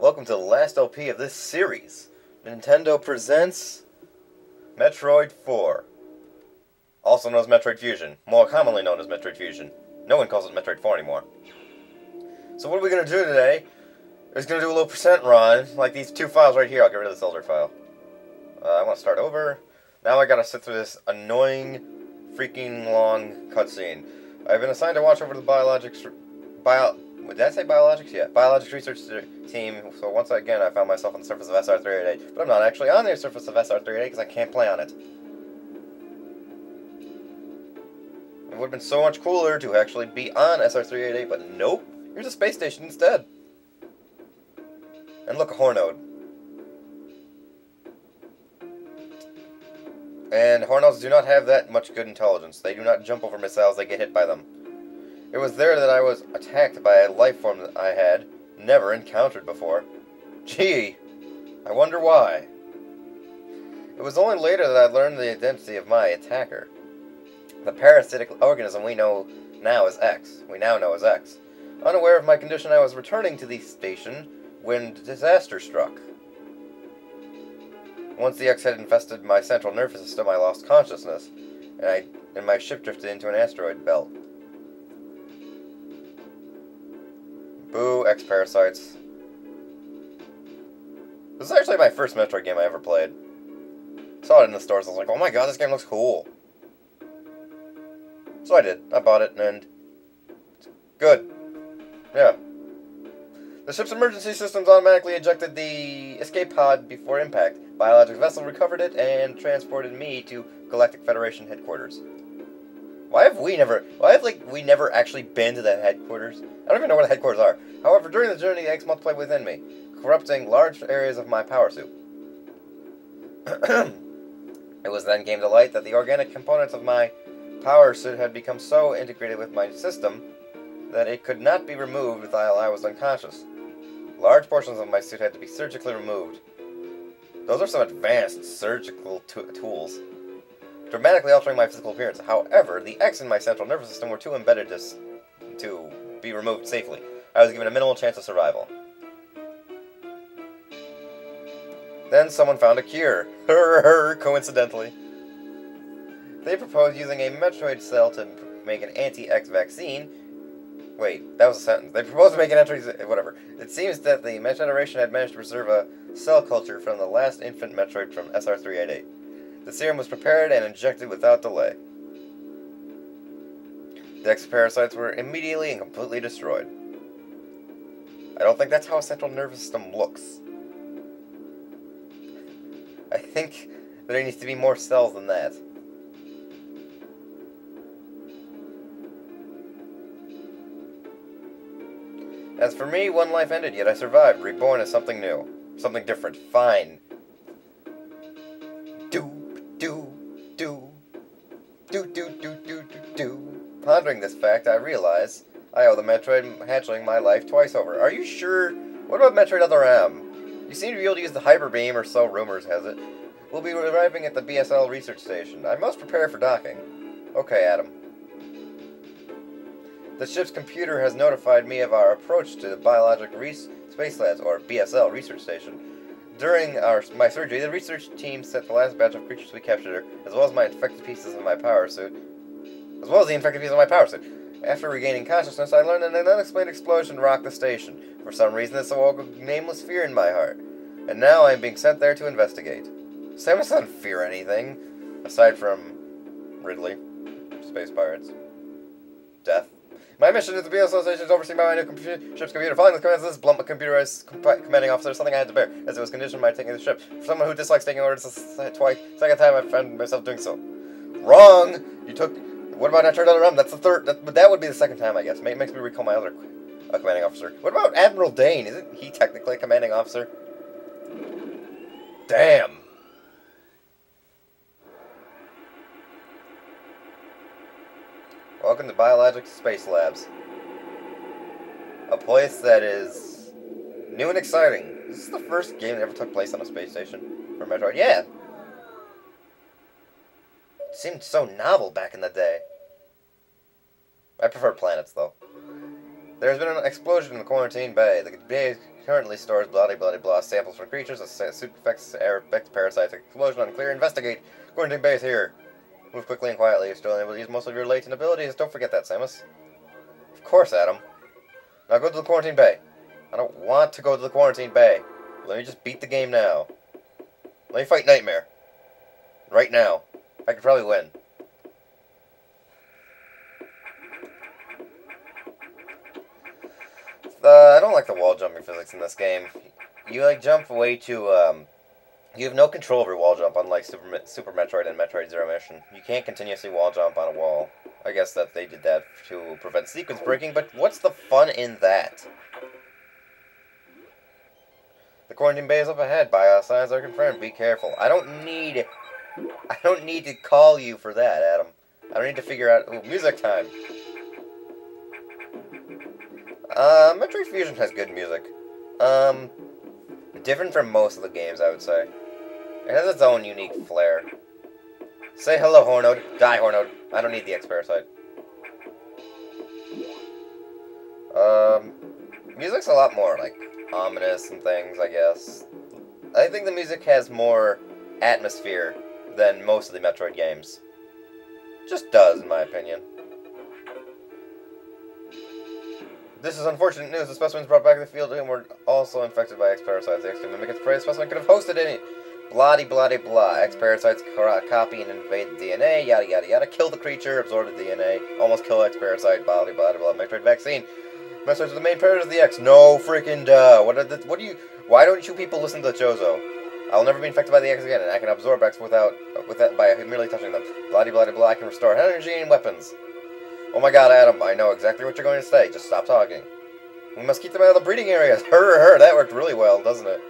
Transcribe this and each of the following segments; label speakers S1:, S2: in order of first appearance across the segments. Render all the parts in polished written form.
S1: Welcome to the last LP of this series. Nintendo presents Metroid 4. Also known as Metroid Fusion. More commonly known as Metroid Fusion. No one calls it Metroid 4 anymore. So what are we going to do today? We're just going to do a little percent run, like these two files right here. I'll get rid of this older file. I want to start over. Now I gotta sit through this annoying, freaking long cutscene. I've been assigned to watch over the biologics... Did I say biologics? Yeah. Biologics research team. So once again, I found myself on the surface of SR-388. But I'm not actually on the surface of SR-388 because I can't play on it. It would have been so much cooler to actually be on SR-388, but nope. Here's a space station instead. And look, a Hornode. And Hornodes do not have that much good intelligence. They do not jump over missiles, they get hit by them. It was there that I was attacked by a life form that I had never encountered before. Gee, I wonder why. It was only later that I learned the identity of my attacker. The parasitic organism we know now as X. Unaware of my condition, I was returning to the station when disaster struck. Once the X had infested my central nervous system, I lost consciousness, and my ship drifted into an asteroid belt. Boo, X-Parasites. This is actually my first Metroid game I ever played. Saw it in the stores, I was like, oh my god, this game looks cool. So I did. I bought it, and it's good. Yeah. The ship's emergency systems automatically ejected the escape pod before impact. Biologic vessel recovered it and transported me to Galactic Federation headquarters. Why have we never actually been to that headquarters? I don't even know where the headquarters are. However, during the journey, the X multiplied within me, corrupting large areas of my power suit. It was then came to light that the organic components of my power suit had become so integrated with my system that it could not be removed while I was unconscious. Large portions of my suit had to be surgically removed. Those are some advanced surgical tools, dramatically altering my physical appearance. However, the X in my central nervous system were too embedded to be removed safely. I was given a minimal chance of survival. Then someone found a cure. Coincidentally. They proposed using a Metroid cell to make an anti-X vaccine. Wait, that was a sentence. They proposed to make an entry... Whatever. It seems that the Metroid generation had managed to preserve a cell culture from the last infant Metroid from SR-388. The serum was prepared and injected without delay. The X-Parasites were immediately and completely destroyed. I don't think that's how a central nervous system looks. I think there needs to be more cells than that. As for me, one life ended, yet I survived, reborn as something new. Something different. Fine. Pondering this fact, I realize I owe the Metroid hatchling my life twice over. Are you sure? What about Metroid Other M? You seem to be able to use the Hyper Beam, or so rumors has it. We'll be arriving at the B.S.L research station. I must prepare for docking. Okay, Adam. The ship's computer has notified me of our approach to the Biologic Space Labs, or B.S.L research station. During my surgery, the research team set the last batch of creatures we captured, as well as my infected pieces of my power suit. After regaining consciousness, I learned that an unexplained explosion rocked the station. For some reason, this awoke a nameless fear in my heart. And now I am being sent there to investigate. Samus doesn't fear anything, aside from Ridley, space pirates, death. My mission at the B.S.L station is overseen by my new ship's computer. Following the commands of this blunt computerized commanding officer is something I had to bear, as it was conditioned by taking the ship. For someone who dislikes taking orders twice, second time I found myself doing so. Wrong! You took... What about Metroid Other M? That's the third... That would be the second time, I guess. Makes me recall my other commanding officer. What about Admiral Dane? Isn't he technically a commanding officer? Damn! Welcome to Biologic Space Labs. A place that is new and exciting. Is this the first game that ever took place on a space station for Metroid? Yeah! It seemed so novel back in the day. I prefer planets, though. There's been an explosion in the quarantine bay. The bay currently stores blah blah blah samples from creatures, suit effects, air effects, parasites, explosion, unclear, investigate. Quarantine base here. Move quickly and quietly. You're still able to use most of your latent abilities. Don't forget that, Samus. Of course, Adam. Now go to the quarantine bay. I don't want to go to the quarantine bay. Let me just beat the game now. Let me fight Nightmare. Right now. I could probably win. I don't like the wall jumping physics in this game. You like jump way too. You have no control over wall jump, unlike Super Metroid and Metroid Zero Mission. You can't continuously wall jump on a wall. I guess that they did that to prevent sequence breaking, but what's the fun in that? The quarantine bay is up ahead. Signs are confirmed. Be careful. I don't need to call you for that, Adam. I don't need to figure out. Ooh, music time. Metroid Fusion has good music. Different from most of the games, I would say. It has its own unique flair. Say hello, Hornode. Die, Hornode. I don't need the X-Parasite. Music's a lot more, like, ominous and things, I guess. I think the music has more atmosphere than most of the Metroid games. Just does, in my opinion. This is unfortunate news. The specimens brought back to the field and were also infected by X-Parasites. The X-Mimic its prey specimen could have hosted any. Blah-de-blah-de-blah. X-Parasites copy and invade the DNA, yada yada yada. Kill the creature, absorb the DNA. Almost kill X-Parasite, blah-de-blah-de-blah. Metroid vaccine. Message to the main predator of the X. No freaking duh. Why don't you people listen to the Chozo? I'll never be infected by the X again, and I can absorb X by merely touching them. Blah-de-blah-de-blah. I can restore energy and weapons. Oh my god, Adam, I know exactly what you're going to say. Just stop talking. We must keep them out of the breeding areas. That worked really well, doesn't it?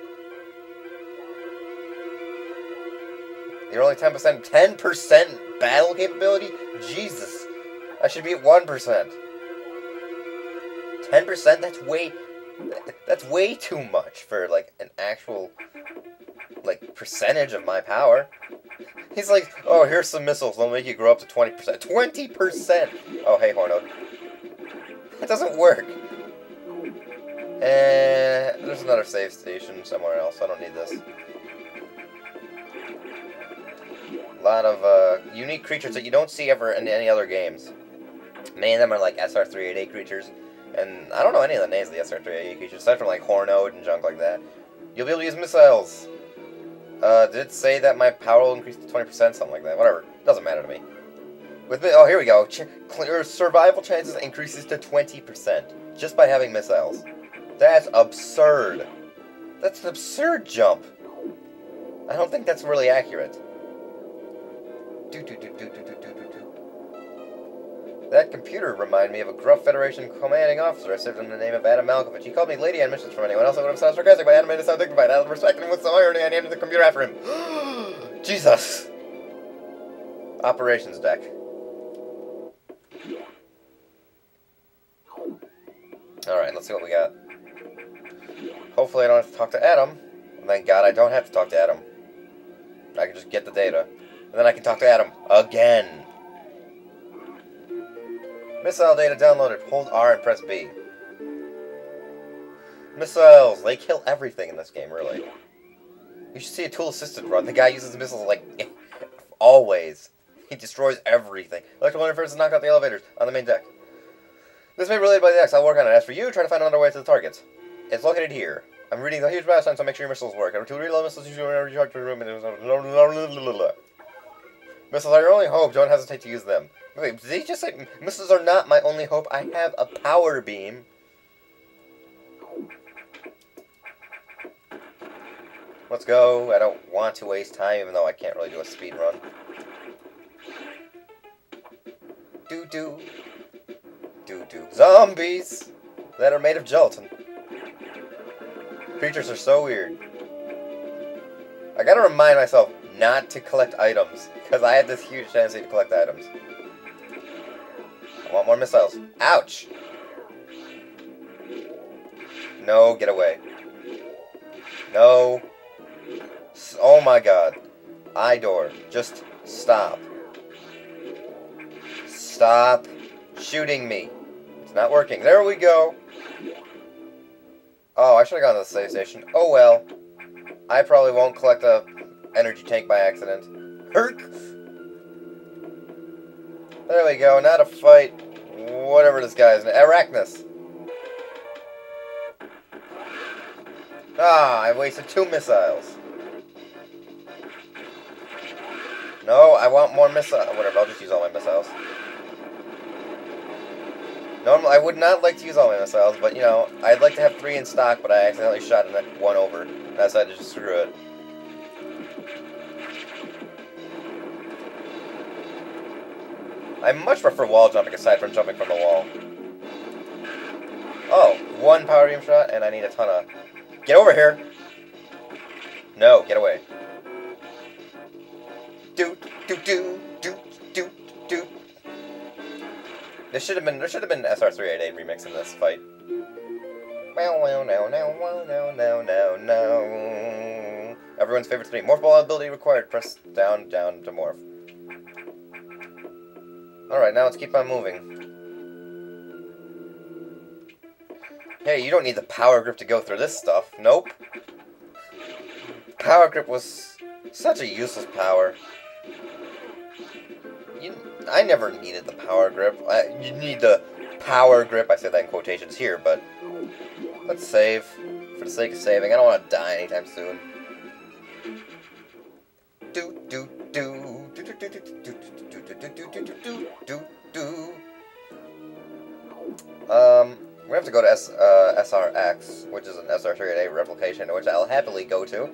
S1: You're only 10%. 10% battle capability? Jesus. I should be at 1%. 10%? That's way too much for, like, an actual, like, percentage of my power. He's like, oh, here's some missiles. They'll make you grow up to 20%. 20%! Oh, hey, Hornode. That doesn't work. There's another save station somewhere else. I don't need this. A lot of unique creatures that you don't see ever in any other games. Many of them are like SR388 creatures. And I don't know any of the names of the SR388 creatures, aside from like Hornode and junk like that. You'll be able to use missiles. Did it say that my power will increase to 20%? Something like that. Whatever. Doesn't matter to me. Oh, here we go. Survival chances increases to 20% just by having missiles. That's absurd. That's an absurd jump. I don't think that's really accurate. That computer reminded me of a gruff Federation commanding officer I served in the name of Adam Malkovich. He called me lady on missions from anyone else. I would have sounded sarcastic, but Adam made it sound dignified. Out of respect and with some irony, I named the computer after him. Jesus! Operations deck. Alright, let's see what we got. Hopefully I don't have to talk to Adam. And thank God I don't have to talk to Adam. I can just get the data. And then I can talk to Adam again. Missile data downloaded. Hold R and press B. Missiles. They kill everything in this game, really. You should see a tool-assisted run. The guy uses missiles, like, always. He destroys everything. Electrical interference knock out the elevators on the main deck. This may be related by the X. I'll work on it. As for you, try to find another way to the target. It's located here. I'm reading the huge battle sign, so make sure your missiles work. To reload missiles, you should recharge to the room. Missiles are your only hope. Don't hesitate to use them. Wait, did he just say, missiles are not my only hope, I have a power beam? Let's go. I don't want to waste time, even though I can't really do a speed run. Do-do. Do-do. Zombies! That are made of gelatin. Creatures are so weird. I gotta remind myself not to collect items, because I have this huge tendency to collect items. I want more missiles. Ouch! No, get away. No. Oh my god. Idor, just stop. Stop shooting me. It's not working. There we go. Oh, I should have gone to the save station. Oh well. I probably won't collect a energy tank by accident. Herk! There we go, now to fight whatever this guy's name. Arachnus! Ah, I wasted 2 missiles. No, I want more missiles. Whatever, I'll just use all my missiles. Normally, I would not like to use all my missiles, but, you know, I'd like to have 3 in stock, but I accidentally shot one over. And I decided to just screw it. I much prefer wall jumping aside from jumping from the wall. Oh, 1 power beam shot, and I need a ton of... Get over here! No, get away. Do do do do do do. There should have been SR388 remix in this fight. No. Everyone's favorite speed. Morph ball ability required. Press down to morph. Alright, now let's keep on moving. Hey, you don't need the power grip to go through this stuff. Nope. Power grip was such a useless power. I never needed the power grip. You need the power grip. I say that in quotations here, but let's save for the sake of saving. I don't want to die anytime soon. We have to go to SRX, which is an SR388 replication, which I'll happily go to.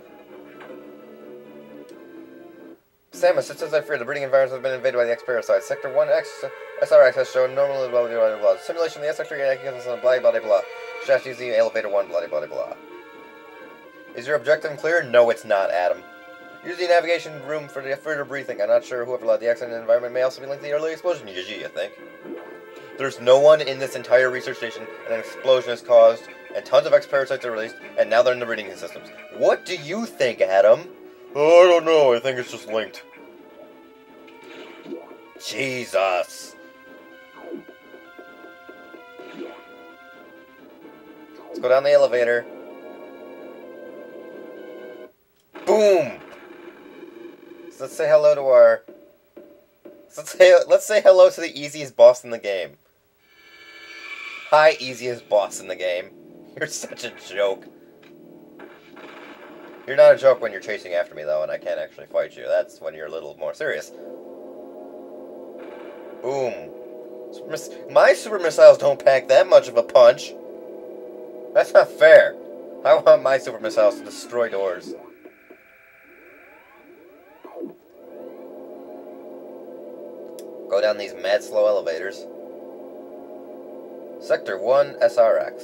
S1: Samus, just as I feared, the breeding environments have been invaded by the X-Parasites. Sector 1X, SRX has shown normally blah blah blah blah. Simulation, the SR388 gives us a blah blah blah. Shaft using elevator 1, blah blah blah. Is your objective clear? No, it's not, Adam. Use the navigation room for the further briefing. I'm not sure whoever allowed the accident environment may also be linked to the early explosion. GG, I think. There's no one in this entire research station, and an explosion is caused, and tons of X-Parasites are released, and now they're in the breeding systems. What do you think, Adam? Oh, I don't know. I think it's just linked. Jesus. Let's go down the elevator. Boom! So let's say hello to our... Let's say hello to the easiest boss in the game. Hi, easiest boss in the game. You're such a joke. You're not a joke when you're chasing after me, though, and I can't actually fight you. That's when you're a little more serious. Boom. My super missiles don't pack that much of a punch. That's not fair. I want my super missiles to destroy doors. Go down these mad slow elevators. Sector 1 SRX.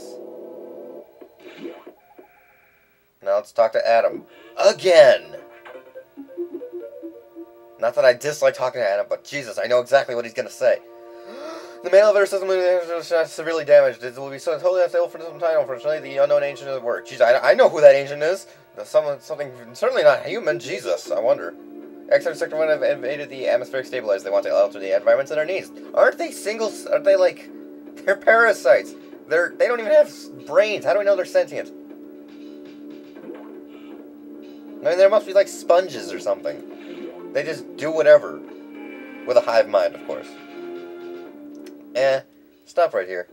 S1: Now let's talk to Adam. Again! Not that I dislike talking to Adam, but Jesus, I know exactly what he's gonna say. The main elevator system is severely damaged. It will be totally unstable for some time. Unfortunately, the unknown ancient is at work. Jeez, I know who that ancient is. Something certainly not human. Jesus, I wonder. Extra Sector 1 have invaded the atmospheric stabilizers. They want to alter the environments that are needs. Aren't they singles? Aren't they like... They're parasites. They don't even have brains. How do we know they're sentient? I mean, there must be like sponges or something. They just do whatever. With a hive mind, of course. Stop right here.